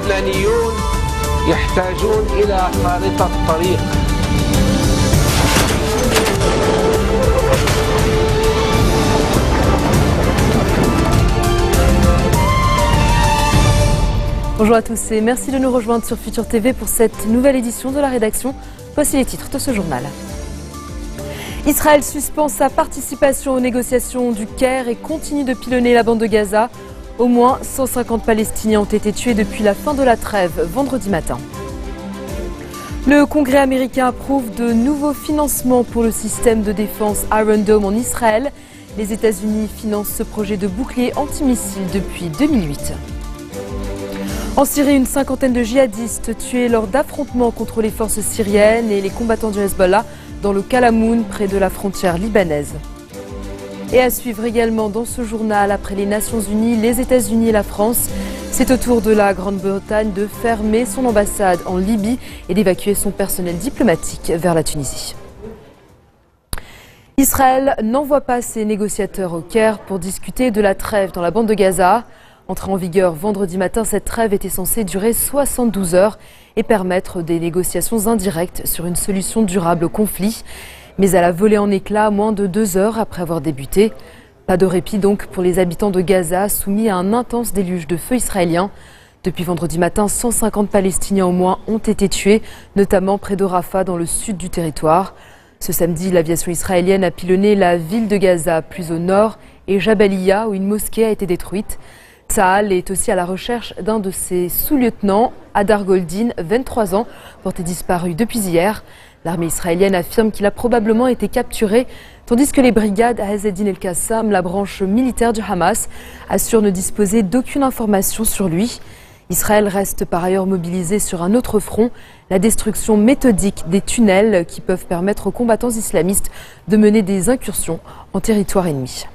اللبنانيون يحتاجون إلى خارطة طريق. Bonjour à tous et merci de nous rejoindre sur Futur TV pour cette nouvelle édition de la rédaction. Voici les titres de ce journal. Israël suspend sa participation aux négociations du Caire et continue de pilonner la bande de Gaza. Au moins 150 Palestiniens ont été tués depuis la fin de la trêve vendredi matin. Le Congrès américain approuve de nouveaux financements pour le système de défense Iron Dome en Israël. Les États-Unis financent ce projet de bouclier antimissile depuis 2008. En Syrie, une cinquantaine de djihadistes tués lors d'affrontements contre les forces syriennes et les combattants du Hezbollah dans le Kalamoun, près de la frontière libanaise. Et à suivre également dans ce journal, après les Nations Unies, les États-Unis et la France, c'est au tour de la Grande-Bretagne de fermer son ambassade en Libye et d'évacuer son personnel diplomatique vers la Tunisie. Israël n'envoie pas ses négociateurs au Caire pour discuter de la trêve dans la bande de Gaza. Entrée en vigueur vendredi matin, cette trêve était censée durer 72 heures et permettre des négociations indirectes sur une solution durable au conflit. Mais elle a volé en éclats moins de 2 heures après avoir débuté. Pas de répit donc pour les habitants de Gaza soumis à un intense déluge de feu israélien. Depuis vendredi matin, 150 Palestiniens au moins ont été tués, notamment près de Rafah dans le sud du territoire. Ce samedi, l'aviation israélienne a pilonné la ville de Gaza plus au nord et Jabalia où une mosquée a été détruite. Tsahal est aussi à la recherche d'un de ses sous-lieutenants, Hadar Goldin, 23 ans, porté disparu depuis hier. L'armée israélienne affirme qu'il a probablement été capturé, tandis que les brigades Azz-e-Din el-Qassam, la branche militaire du Hamas, assurent ne disposer d'aucune information sur lui. Israël reste par ailleurs mobilisé sur un autre front, la destruction méthodique des tunnels qui peuvent permettre aux combattants islamistes de mener des incursions en territoire ennemi.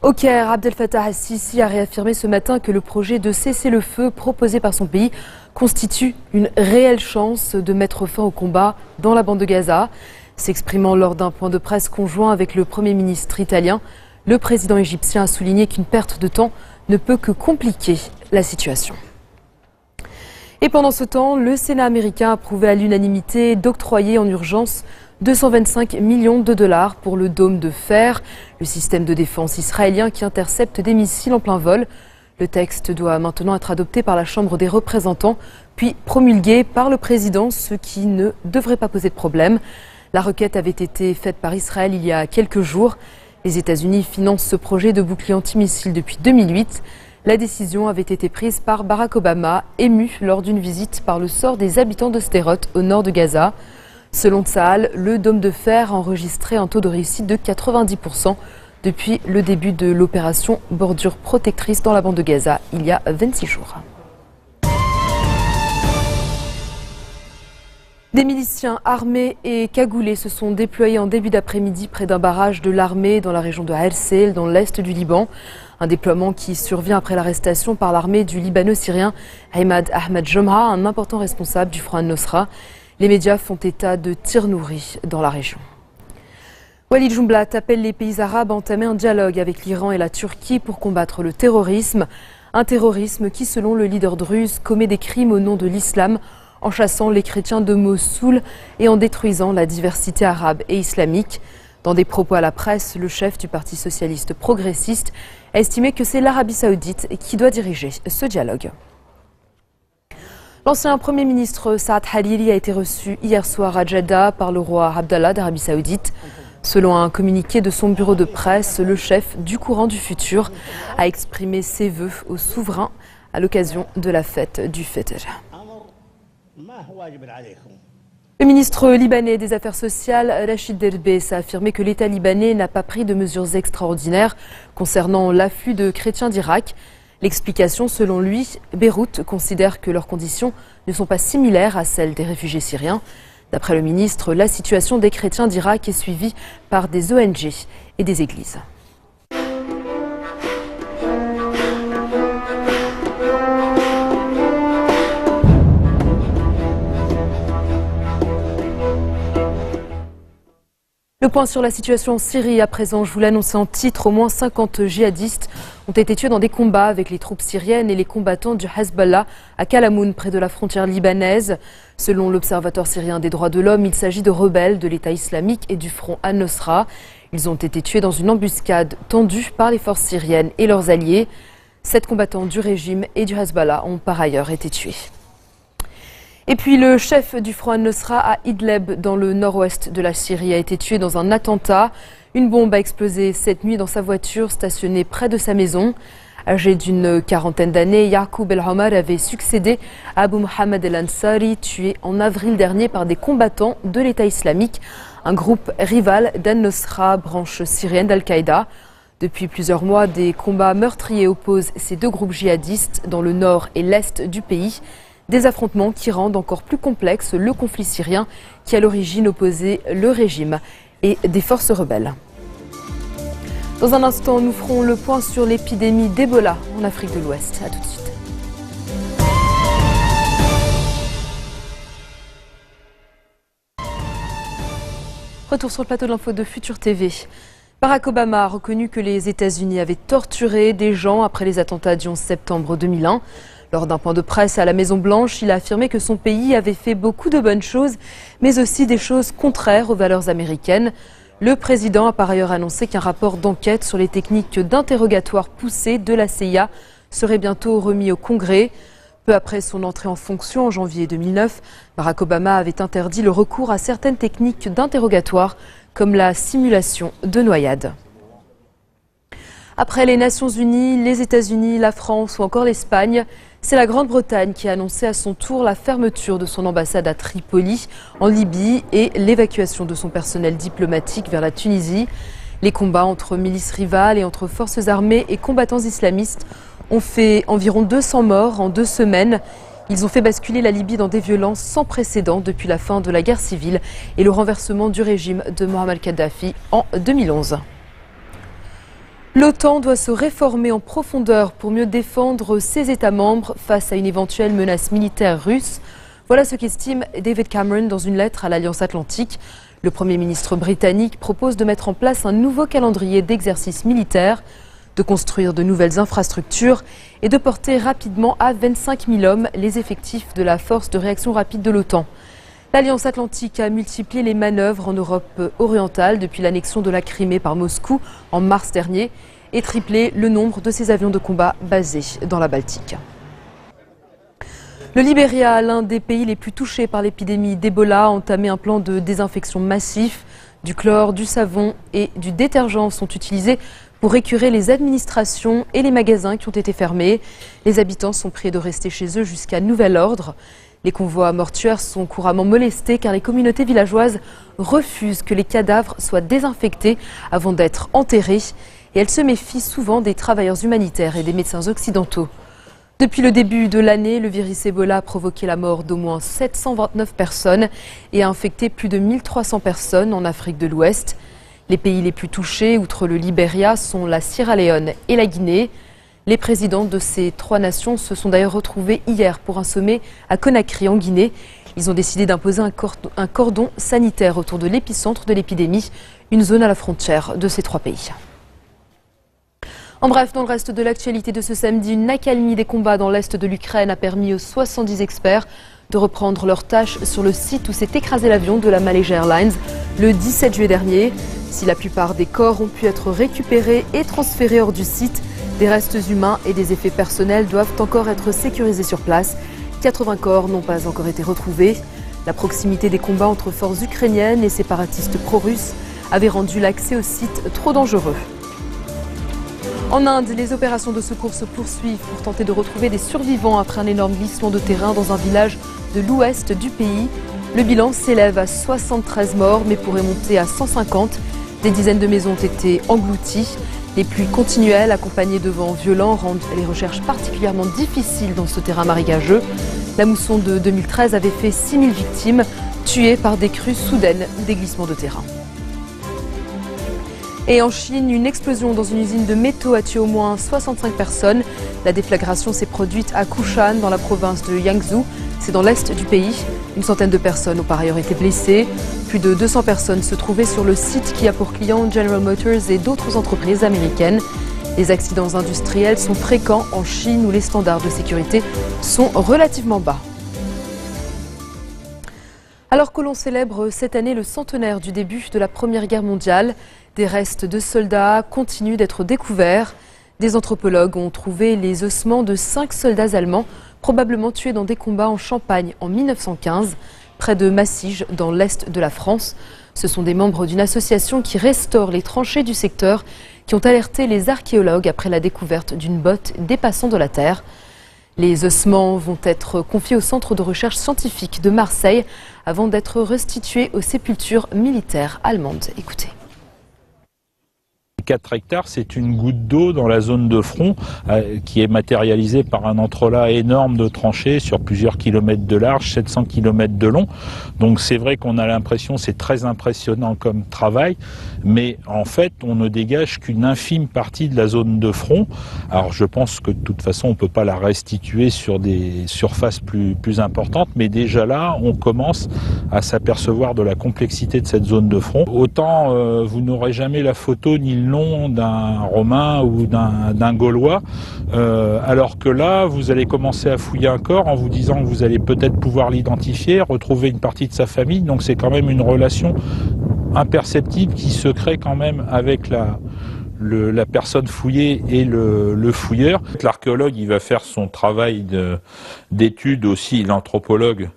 Au Caire, Abdel Fattah al-Sisi a réaffirmé ce matin que le projet de cessez-le-feu proposé par son pays constitue une réelle chance de mettre fin au combat dans la bande de Gaza. S'exprimant lors d'un point de presse conjoint avec le Premier ministre italien, le président égyptien a souligné qu'une perte de temps ne peut que compliquer la situation. Et pendant ce temps, le Sénat américain a approuvé à l'unanimité d'octroyer en urgence 225 millions de dollars pour le dôme de fer, le système de défense israélien qui intercepte des missiles en plein vol. Le texte doit maintenant être adopté par la Chambre des représentants, puis promulgué par le président, ce qui ne devrait pas poser de problème. La requête avait été faite par Israël il y a quelques jours. Les États-Unis financent ce projet de bouclier antimissile depuis 2008. La décision avait été prise par Barack Obama, ému lors d'une visite par le sort des habitants de Sderot au nord de Gaza. Selon Tsahal, le dôme de fer a enregistré un taux de réussite de 90% depuis le début de l'opération Bordure protectrice dans la bande de Gaza il y a 26 jours. Des miliciens armés et cagoulés se sont déployés en début d'après-midi près d'un barrage de l'armée dans la région de Al-Sail, dans l'est du Liban. Un déploiement qui survient après l'arrestation par l'armée du Libano-Syrien Ahmad Jomha, un important responsable du Front al-Nosra. Les médias font état de tirs nourris dans la région. Walid Jumblat appelle les pays arabes à entamer un dialogue avec l'Iran et la Turquie pour combattre le terrorisme. Un terrorisme qui, selon le leader druze, commet des crimes au nom de l'islam en chassant les chrétiens de Mossoul et en détruisant la diversité arabe et islamique. Dans des propos à la presse, le chef du Parti socialiste progressiste a estimé que c'est l'Arabie saoudite qui doit diriger ce dialogue. L'ancien Premier ministre Saad Hariri a été reçu hier soir à Jeddah par le roi Abdallah d'Arabie Saoudite. Selon un communiqué de son bureau de presse, le chef du courant du futur a exprimé ses vœux au souverain à l'occasion de la fête du Fitr. Le ministre libanais des Affaires sociales, Rachid Derbès, a affirmé que l'État libanais n'a pas pris de mesures extraordinaires concernant l'afflux de chrétiens d'Irak. L'explication, selon lui, Beyrouth considère que leurs conditions ne sont pas similaires à celles des réfugiés syriens. D'après le ministre, la situation des chrétiens d'Irak est suivie par des ONG et des églises. Le Le point sur la situation en Syrie à présent, je vous l'annonçais en titre, au moins 50 djihadistes ont été tués dans des combats avec les troupes syriennes et les combattants du Hezbollah à Kalamoun, près de la frontière libanaise. Selon l'Observatoire syrien des droits de l'homme, il s'agit de rebelles de l'État islamique et du front Al-Nosra. Ils ont été tués dans une embuscade tendue par les forces syriennes et leurs alliés. 7 combattants du régime et du Hezbollah ont par ailleurs été tués. Et puis le chef du front Al-Nosra à Idlib, dans le nord-ouest de la Syrie, a été tué dans un attentat. Une bombe a explosé cette nuit dans sa voiture stationnée près de sa maison. Âgé d'une quarantaine d'années, Yaqub El-Omar avait succédé à Abu Mohamed El-Ansari, tué en avril dernier par des combattants de l'État islamique, un groupe rival d'Al-Nosra, branche syrienne d'Al-Qaïda. Depuis plusieurs mois, des combats meurtriers opposent ces deux groupes djihadistes dans le nord et l'est du pays. Des affrontements qui rendent encore plus complexe le conflit syrien qui à l'origine opposait le régime et des forces rebelles. Dans un instant, nous ferons le point sur l'épidémie d'Ebola en Afrique de l'Ouest. A tout de suite. Retour sur le plateau de l'info de Futur TV. Barack Obama a reconnu que les États-Unis avaient torturé des gens après les attentats du 11 septembre 2001. Lors d'un point de presse à la Maison-Blanche, il a affirmé que son pays avait fait beaucoup de bonnes choses, mais aussi des choses contraires aux valeurs américaines. Le président a par ailleurs annoncé qu'un rapport d'enquête sur les techniques d'interrogatoire poussées de la CIA serait bientôt remis au Congrès. Peu après son entrée en fonction en janvier 2009, Barack Obama avait interdit le recours à certaines techniques d'interrogatoire, comme la simulation de noyade. Après les Nations Unies, les États-Unis, la France ou encore l'Espagne, c'est la Grande-Bretagne qui a annoncé à son tour la fermeture de son ambassade à Tripoli, en Libye, et l'évacuation de son personnel diplomatique vers la Tunisie. Les combats entre milices rivales et entre forces armées et combattants islamistes ont fait environ 200 morts en 2 semaines. Ils ont fait basculer la Libye dans des violences sans précédent depuis la fin de la guerre civile et le renversement du régime de Mohamed Kadhafi en 2011. L'OTAN doit se réformer en profondeur pour mieux défendre ses États membres face à une éventuelle menace militaire russe. Voilà ce qu'estime David Cameron dans une lettre à l'Alliance Atlantique. Le Premier ministre britannique propose de mettre en place un nouveau calendrier d'exercice militaire, de construire de nouvelles infrastructures et de porter rapidement à 25 000 hommes les effectifs de la force de réaction rapide de l'OTAN. L'Alliance Atlantique a multiplié les manœuvres en Europe orientale depuis l'annexion de la Crimée par Moscou en mars dernier et triplé le nombre de ses avions de combat basés dans la Baltique. Le Libéria, l'un des pays les plus touchés par l'épidémie d'Ebola, a entamé un plan de désinfection massif. Du chlore, du savon et du détergent sont utilisés pour écurer les administrations et les magasins qui ont été fermés. Les habitants sont priés de rester chez eux jusqu'à nouvel ordre. Les convois mortuaires sont couramment molestés car les communautés villageoises refusent que les cadavres soient désinfectés avant d'être enterrés et elles se méfient souvent des travailleurs humanitaires et des médecins occidentaux. Depuis le début de l'année, le virus Ebola a provoqué la mort d'au moins 729 personnes et a infecté plus de 1300 personnes en Afrique de l'Ouest. Les pays les plus touchés, outre le Libéria, sont la Sierra Leone et la Guinée. Les présidents de ces 3 nations se sont d'ailleurs retrouvés hier pour un sommet à Conakry en Guinée. Ils ont décidé d'imposer un cordon sanitaire autour de l'épicentre de l'épidémie, une zone à la frontière de ces 3 pays. En bref, dans le reste de l'actualité de ce samedi, une accalmie des combats dans l'est de l'Ukraine a permis aux 70 experts de reprendre leurs tâches sur le site où s'est écrasé l'avion de la Malaysia Airlines le 17 juillet dernier. Si la plupart des corps ont pu être récupérés et transférés hors du site, des restes humains et des effets personnels doivent encore être sécurisés sur place. 80 corps n'ont pas encore été retrouvés. La proximité des combats entre forces ukrainiennes et séparatistes pro-russes avait rendu l'accès au site trop dangereux. En Inde, les opérations de secours se poursuivent pour tenter de retrouver des survivants après un énorme glissement de terrain dans un village de l'ouest du pays. Le bilan s'élève à 73 morts, mais pourrait monter à 150. Des dizaines de maisons ont été englouties. Les pluies continuelles, accompagnées de vents violents, rendent les recherches particulièrement difficiles dans ce terrain marécageux. La mousson de 2013 avait fait 6000 victimes, tuées par des crues soudaines ou des glissements de terrain. Et en Chine, une explosion dans une usine de métaux a tué au moins 65 personnes. La déflagration s'est produite à Kushan, dans la province de Jiangsu. C'est dans l'est du pays. Une centaine de personnes ont par ailleurs été blessées. Plus de 200 personnes se trouvaient sur le site qui a pour clients General Motors et d'autres entreprises américaines. Les accidents industriels sont fréquents en Chine où les standards de sécurité sont relativement bas. Alors que l'on célèbre cette année le centenaire du début de la Première Guerre mondiale, des restes de soldats continuent d'être découverts. Des anthropologues ont trouvé les ossements de 5 soldats allemands, probablement tués dans des combats en Champagne en 1915, près de Massige, dans l'est de la France. Ce sont des membres d'une association qui restaure les tranchées du secteur, qui ont alerté les archéologues après la découverte d'une botte dépassant de la terre. Les ossements vont être confiés au centre de recherche scientifique de Marseille avant d'être restitués aux sépultures militaires allemandes. Écoutez. 4 hectares, c'est une goutte d'eau dans la zone de front qui est matérialisée par un entrelac énorme de tranchées sur plusieurs kilomètres de large, 700 kilomètres de long. Donc c'est vrai qu'on a l'impression, c'est très impressionnant comme travail, mais en fait on ne dégage qu'une infime partie de la zone de front. Alors je pense que de toute façon on ne peut pas la restituer sur des surfaces plus importantes, mais déjà là on commence à s'apercevoir de la complexité de cette zone de front. Autant vous n'aurez jamais la photo ni le nom d'un Romain ou d'un Gaulois, alors que là, vous allez commencer à fouiller un corps en vous disant que vous allez peut-être pouvoir l'identifier, retrouver une partie de sa famille, donc c'est quand même une relation imperceptible qui se crée quand même avec la personne fouillée et le fouilleur. L'archéologue, il va faire son travail d'étude aussi, l'anthropologue,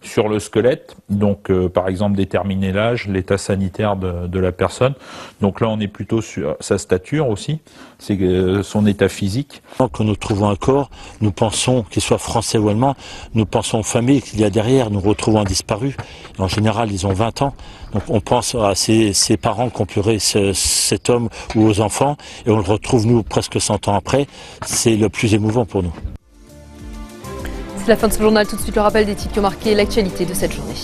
sur le squelette, donc par exemple déterminer l'âge, l'état sanitaire de la personne. Donc là on est plutôt sur sa stature aussi, c'est son état physique. Quand nous trouvons un corps, nous pensons, qu'il soit français ou allemand, nous pensons aux familles qu'il y a derrière, nous retrouvons un disparu. En général ils ont 20 ans, donc on pense à ces parents qui ont pleuré cet homme ou aux enfants, et on le retrouve nous presque 100 ans après. C'est le plus émouvant pour nous. C'est la fin de ce journal. Tout de suite, le rappel des titres qui ont marqué l'actualité de cette journée.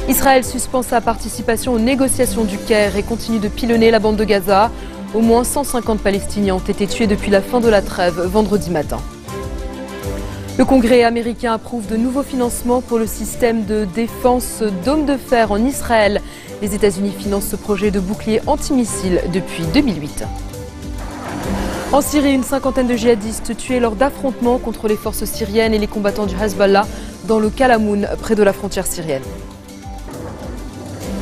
Israël suspend sa participation aux négociations du Caire et continue de pilonner la bande de Gaza. Au moins 150 Palestiniens ont été tués depuis la fin de la trêve vendredi matin. Le Congrès américain approuve de nouveaux financements pour le système de défense Dôme de fer en Israël. Les États-Unis financent ce projet de bouclier antimissile depuis 2008. En Syrie, une cinquantaine de djihadistes tués lors d'affrontements contre les forces syriennes et les combattants du Hezbollah dans le Kalamoun, près de la frontière syrienne.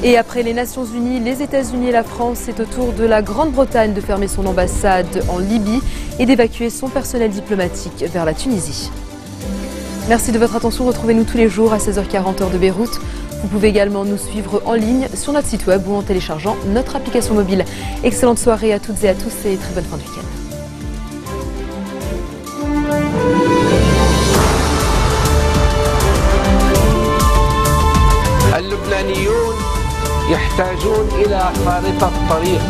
Et après les Nations Unies, les États-Unis et la France, c'est au tour de la Grande-Bretagne de fermer son ambassade en Libye et d'évacuer son personnel diplomatique vers la Tunisie. Merci de votre attention. Retrouvez-nous tous les jours à 16h40 heure de Beyrouth. Vous pouvez également nous suivre en ligne sur notre site web ou en téléchargeant notre application mobile. Excellente soirée à toutes et à tous et très bonne fin de week-end. اللبنانيون يحتاجون إلى خارطة طريق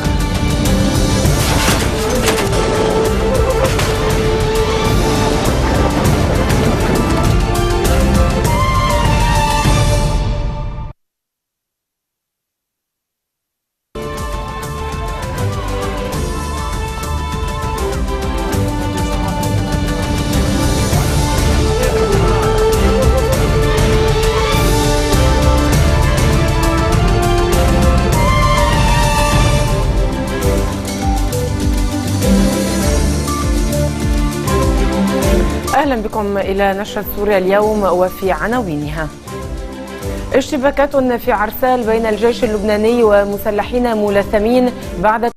أهلا بكم إلى نشرة سوريا اليوم وفي عناوينها. اشتباكات في عرسال بين الجيش اللبناني ومسلحين ملثمين بعد